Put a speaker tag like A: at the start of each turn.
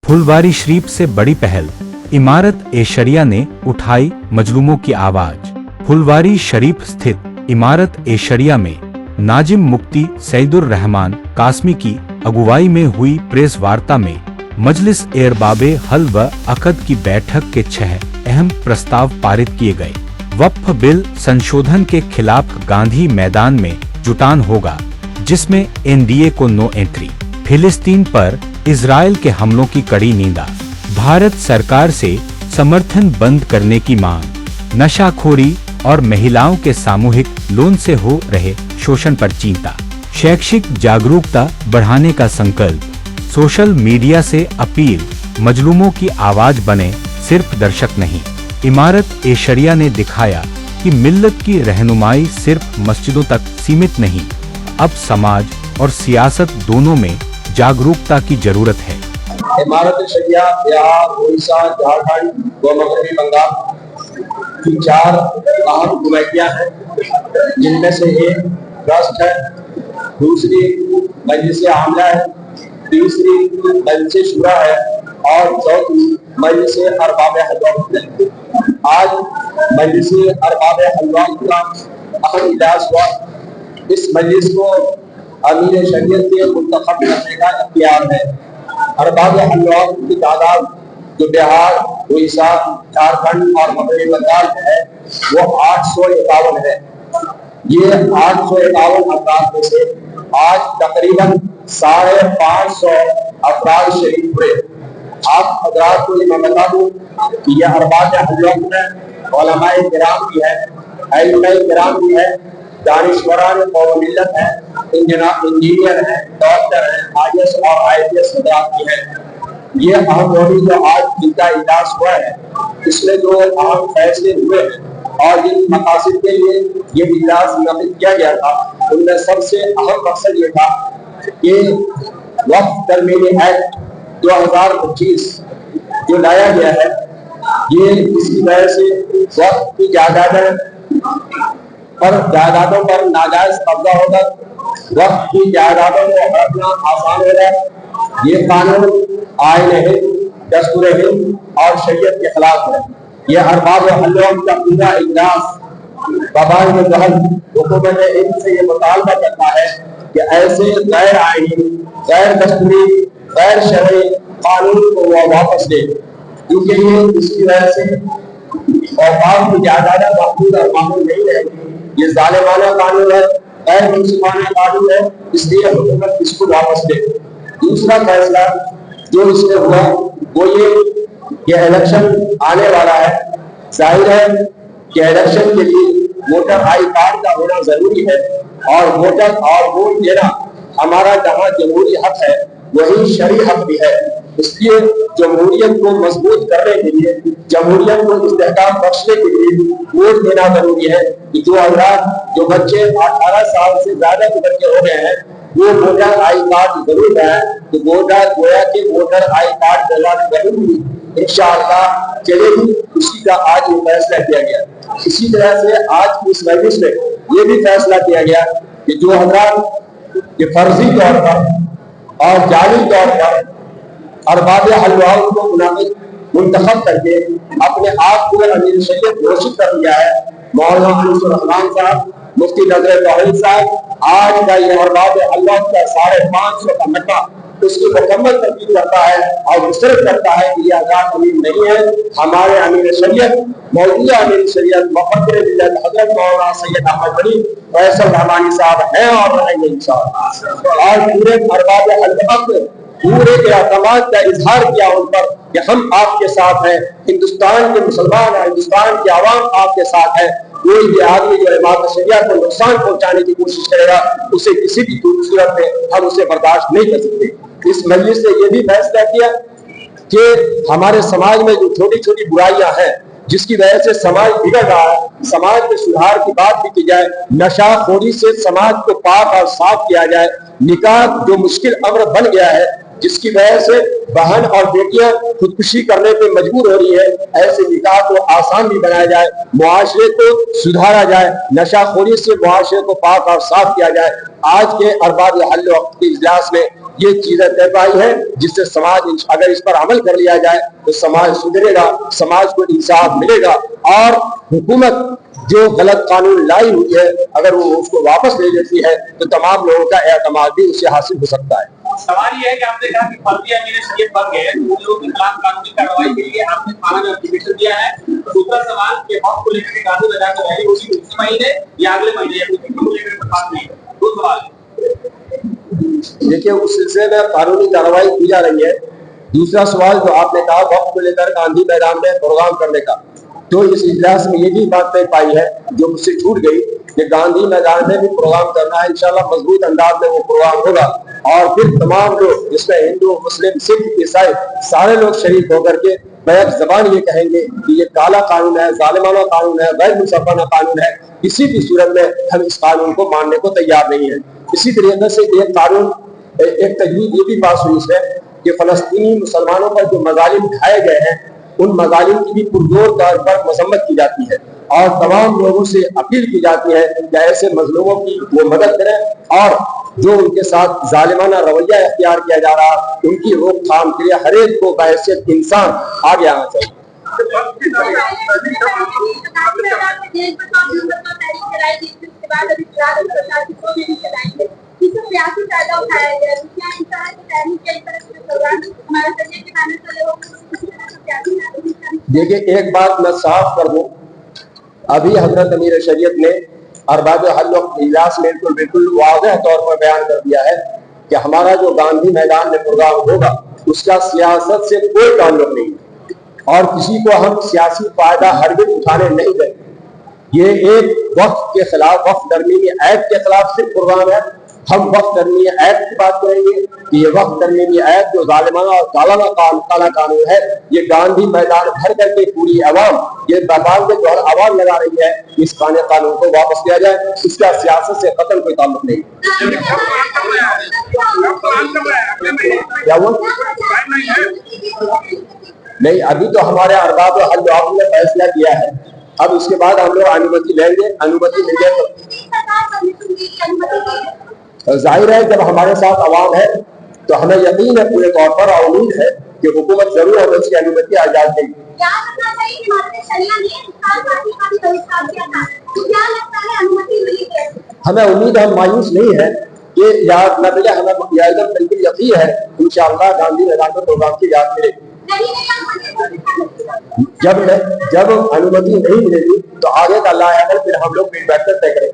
A: फुलवारी शरीफ से बड़ी पहल, इमारत ए शरिया ने उठाई मजलूमों की आवाज। फुलवारी शरीफ स्थित इमारत ए शरिया में नाजिम मुफ्ती सईदुर रहमान कासमी की अगुवाई में हुई प्रेस वार्ता में मजलिस एरबाबे हल व अकद की बैठक के 6 अहम प्रस्ताव पारित किए गए। वक्फ बिल संशोधन के खिलाफ गांधी मैदान में जुटान होगा, जिसमें एनडीए को नो एंट्री। फिलिस्तीन पर इजराइल के हमलों की कड़ी निंदा। भारत सरकार से समर्थन बंद करने की मांग। नशाखोरी और महिलाओं के सामूहिक लोन से हो रहे शोषण पर चिंता। शैक्षिक जागरूकता बढ़ाने का संकल्प। सोशल मीडिया से अपील, मजलूमों की आवाज बने, सिर्फ दर्शक नहीं। इमारत ए शरिया ने दिखाया कि मिल्लत की रहनुमाई सिर्फ मस्जिदों तक सीमित नहीं, अब समाज और सियासत दोनों में जागरूकता की जरूरत है।
B: इमारत ए शरिया बिहार, उड़ीसा, झारखंड व मगरबी बंगाल की 4 अहम कमेटियां हैं, जिनमें से एक ट्रस्ट है, दूसरी मजलिस आमला है, तीसरी मजलिस शुरा है और चौथी मजलिस अरबाब हलवा है। आज मजलिस अरबाब हलवा का अहम इजलास हुआ। इस मजलिस को अमीर शरीयत के मुंतखब करने का इख्तियार है। अरबाब हलवा की तादाद जो बिहार, उड़ीसा, झारखंड और मगरबी बंगाल में है वो 851 है। ये 851 अफराद में से आज तकरीबन 550 अफराद शरीक हुए। आप हजरात को मैं बता दूं कि यह अरबाब हलवा में उलमाए किराम भी है, इल्माए किराम भी है, दानिशवरान कौम मिल्लत है, इंजीनियर है, डॉक्टर है, IAS और IPS हजरात भी है। ये अहम मौजूद जो आज जिनका इजलास हुआ है, इसमें जो अहम फैसले हुए हैं और जिन मकासद के लिए ये इजलास मुनक़िद किया गया था, उनमें सबसे अहम मकसद ये था कि वक्फ तरमीमी एक्ट 2025 जो लाया गया है, ये इसी वजह से वक्फ की जायदादों पर नाजायज कब्जा होगा, वक्फ की जायदादों को हड़पना आसान हो जाए। ये कानून आईन हिंद, दस्तूर हिंद और शरीयत के खिलाफ है। ये अरबाब हलवा का पूरा इजलास बबाल में हुकूमत हिंद से ये मुतालबा करता है कि ऐसे गैर आईनी, गैर दस्तूरी, गैर शरई कानून को वो वापस दे, क्योंकि ये इसकी वजह से औकाफ की जायदाद महफूज और मामूल नहीं रहेगी। ये जालिमाना कानून है, गैर मुंसिफाना कानून है, इसलिए हुकूमत इसको वापस दे। दूसरा फैसला जो इसमें हुआ वो ये इलेक्शन आने वाला है। जाहिर है कि इलेक्शन के लिए वोटर आई कार्ड का होना जरूरी है और वोट देना हमारा जहाँ जमहूरी हक है वही शरई हक भी है। इसलिए जमहूरियत को मजबूत करने के लिए, जमहूरियत को इस्तेहकाम बख्शने के लिए वोट देना जरूरी है कि जो बच्चे 18 साल से ज्यादा के बच्चे हो गए हैं वो वोटर आई कार्ड जरूर है। तो वोटर आई कार्ड दिलाना जरूरी इंशाअल्लाह चलेगी। उसी का आज ये फैसला किया गया। इसी तरह से आज इस मजलिस में ये भी फैसला किया गया कि जो हजरात ये फर्जी तौर पर और जाली तौर पर अरबाब हलवा को मुंतखब करके अपने आप को अमीर शरीयत घोषित कर दिया है, मौलाना अनसुर रहमान साहब, मुफ्ती नजर तौहीद साहब, आज का ये अरबाब हलवा का 550 का नक्का उसकी मुकम्मल तस्दीक करता है और मुस्तरद करता है कि ये आजाद अमीर नहीं है। हमारे अमीर शरीयत, मौजूदा अमीर शरीयत मुक़द्दर मिल्लत हज़रत मौलाना सैयद अहमद बनी फैसल रहमानी साहब हैं और रहेंगे इंशाअल्लाह। और पूरे अरबाब हलवा को पूरे के अतमाद का इजहार किया उन पर कि हम आपके साथ हैं, हिंदुस्तान के मुसलमान और हिंदुस्तान की आवाम आपके साथ है। कोई भी आदमी जो इमारत शरिया को नुकसान पहुंचाने की कोशिश करेगा उसे किसी भी सूरत में हम उसे बर्दाश्त नहीं कर सकते। इस मजलिस ने यह भी फैसला किया कि हमारे समाज में जो छोटी छोटी बुराइयां हैं जिसकी वजह से समाज बिगड़ रहा है, समाज के सुधार की बात भी की जाए, नशाखोरी से समाज को पाक और साफ किया जाए। निकाह जो मुश्किल अम्र बन गया है جس کی وجہ سے بہن اور بیٹیاں خودکشی کرنے پہ مجبور ہو رہی ہے، ایسے نکاح کو آسان بھی بنایا جائے، معاشرے کو سدھارا جائے، نشہ خوری سے معاشرے کو پاک اور صاف کیا جائے۔ آج کے ارباب حل و عقد کے اجلاس میں یہ چیزیں طے پائی ہیں جس سے سماج اگر اس پر عمل کر لیا جائے تو سماج سدھرے گا، سماج کو انصاف ملے گا، اور حکومت جو غلط قانون لائی ہوئی ہے اگر وہ اس کو واپس لے لیتی ہے تو تمام لوگوں کا اعتماد بھی اس سے حاصل ہو سکتا ہے۔
C: سوال یہ ہے کہ آپ نے کہا کہ فرضیہ امیر شریعت بن گئے ان لوگوں کے خلاف قانونی کارروائی کے لیے آپ نے تھانہ میں اپلیکیشن دیا ہے۔ دوسرا سوال کہ وقت کو لے کر گاندھی میدان میں ریلی ہوگی اسی مہینے یا اگلے مہینے یا کچھ کو لے کر بات نہیں ہے۔ دو سوال
B: دیکھیے اس سلسلے میں قانونی کارروائی کی جا رہی ہے۔ دوسرا سوال جو آپ نے کہا وقت کو لے کر گاندھی میدان میں پروگرام کرنے کا، تو اس اجلاس میں یہ بھی بات طے پائی ہے جو مجھ سے چھوٹ گئی کہ گاندھی میدان میں بھی پروگرام کرنا ہے، انشاءاللہ مضبوط انداز میں وہ پروگرام ہوگا، اور پھر تمام لوگ جس میں ہندو مسلم سکھ عیسائی سارے لوگ شریک ہو کر کے بیک زبان یہ کہیں گے کہ یہ کالا قانون ہے، ظالمانہ قانون ہے، غیر منصفانہ قانون ہے، کسی بھی صورت میں ہم اس قانون کو ماننے کو تیار نہیں ہیں۔ اسی طریقے سے ایک قانون ایک تجویز یہ بھی پاس ہوئی ہے کہ فلسطینی مسلمانوں پر جو مظالم ڈھائے گئے ہیں ان مظالم کی بھی پرزور طور پر مذمت کی جاتی ہے، اور تمام لوگوں سے اپیل کی جاتی ہے کہ ایسے مظلوموں کی وہ مدد کریں، اور جو ان کے ساتھ ظالمانہ رویہ اختیار کیا جا رہا ان کی روک تھام کے لیے ہر ایک کو بحیثیت انسان آگے آنا چاہیے۔ دیکھیں ایک بات میں صاف کر دوں، ابھی حضرت امیر شریعت نے ارباب حل وقت اجلاس میں بالکل واضح طور پر بیان کر دیا ہے کہ ہمارا جو گاندھی میدان میں پروگرام ہوگا اس کا سیاست سے کوئی تعلق نہیں اور کسی کو ہم سیاسی فائدہ ہرگز اٹھانے نہیں دیں گے۔ یہ ایک وقت کے خلاف، وقت ترمیمی ایکٹ کے خلاف صرف پروگرام ہے۔ ہم وقت ترمیمی ایکٹ کی بات کریں گے کہ یہ وقت ترمیمی ایکٹ جو ظالمانہ اور کالا قانون ہے، یہ گاندھی میدان بھر کر کے پوری عوام یہ بابان کے جو آواز لگا رہی ہے اس قانون کو واپس کیا جائے، اس کا سیاست سے قطعاً کوئی تعلق نہیں۔ کیا ہوا؟ نہیں، ابھی تو ہمارے ارباب حل و عقد نے فیصلہ کیا ہے، اب اس کے بعد ہم لوگ انومتی لیں گے، انومتی مل جائے تو ظاہر ہے جب ہمارے ساتھ عوام ہے تو ہمیں یقین ہے پورے طور پر اور امید ہے کہ حکومت ضرور ہمیں اس کی انومتی آزاد دے گی۔ ہمیں امید ہے، ہم مایوس نہیں ہے کہ یاد نہ ملے، ہمیں بالکل یقین ہے انشاءاللہ گاندھی میدان میں پروگرام کی یاد ملے گی۔ جب انومتی نہیں ملے گی تو آگے کا لا عمل پھر ہم لوگ بیٹھ کر طے کریں گے۔